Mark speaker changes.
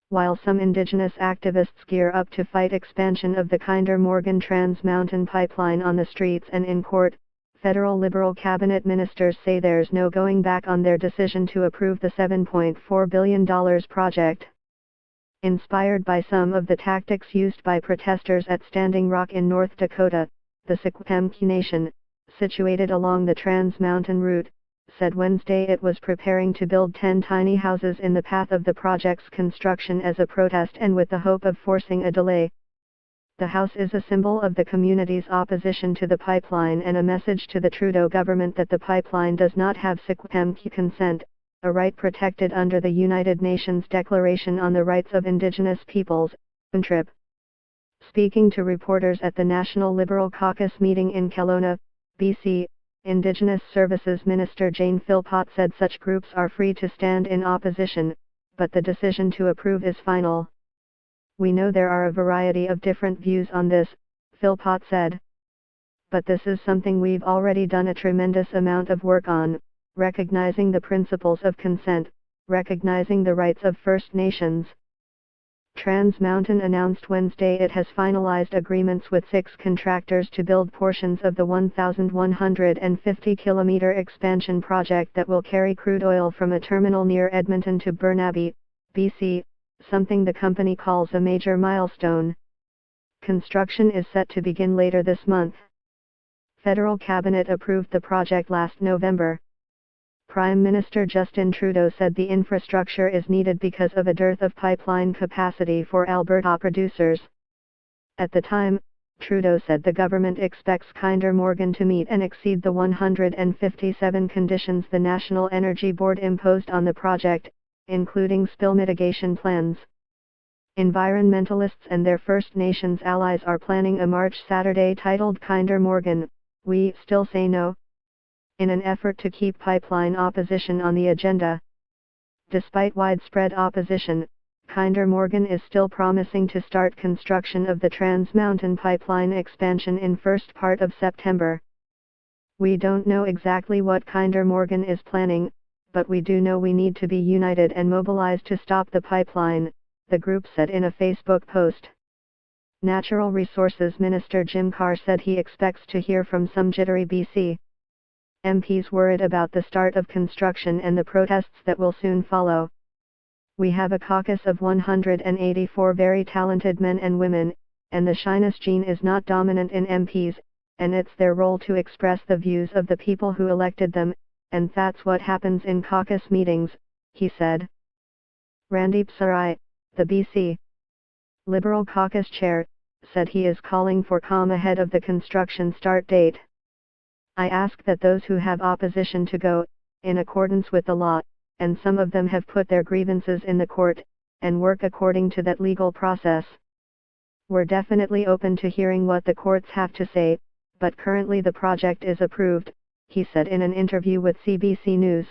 Speaker 1: while some indigenous activists gear up to fight expansion of the Kinder Morgan Trans Mountain Pipeline on the streets and in court. Federal Liberal cabinet ministers say there's no going back on their decision to approve the $7.4 billion project. Inspired by some of the tactics used by protesters at Standing Rock in North Dakota, the Secwepemc Nation, situated along the Trans Mountain route, said Wednesday it was preparing to build 10 tiny houses in the path of the project's construction as a protest and with the hope of forcing a delay. The house is a symbol of the community's opposition to the pipeline and a message to the Trudeau government that the pipeline does not have Secwepemc consent, a right protected under the United Nations Declaration on the Rights of Indigenous Peoples, UNDRIP. Speaking to reporters at the National Liberal Caucus meeting in Kelowna, BC, Indigenous Services Minister Jane Philpott said such groups are free to stand in opposition, but the decision to approve is final. We know there are a variety of different views on this, Philpott said. But this is something we've already done a tremendous amount of work on, recognizing the principles of consent, recognizing the rights of First Nations. Trans Mountain announced Wednesday it has finalized agreements with 6 contractors to build portions of the 1,150-kilometer expansion project that will carry crude oil from a terminal near Edmonton to Burnaby, BC, something the company calls a major milestone. Construction is set to begin later this month. Federal cabinet approved the project last November. Prime Minister Justin Trudeau said the infrastructure is needed because of a dearth of pipeline capacity for Alberta producers. At the time, Trudeau said the government expects Kinder Morgan to meet and exceed the 157 conditions the National Energy Board imposed on the project, including spill mitigation plans. Environmentalists and their First Nations allies are planning a march Saturday titled Kinder Morgan, We Still Say No, in an effort to keep pipeline opposition on the agenda. Despite widespread opposition, Kinder Morgan is still promising to start construction of the Trans Mountain Pipeline expansion in first part of September. We don't know exactly what Kinder Morgan is planning, but we do know we need to be united and mobilized to stop the pipeline, the group said in a Facebook post. Natural Resources Minister Jim Carr said he expects to hear from some jittery BC MPs worried about the start of construction and the protests that will soon follow. We have a caucus of 184 very talented men and women, and the shyness gene is not dominant in MPs, and it's their role to express the views of the people who elected them, and that's what happens in caucus meetings, he said. Randeep Sarai, the BC Liberal caucus chair, said he is calling for calm ahead of the construction start date. I ask that those who have opposition to go, in accordance with the law, and some of them have put their grievances in the court, and work according to that legal process. We're definitely open to hearing what the courts have to say, but currently the project is approved, he said in an interview with CBC News.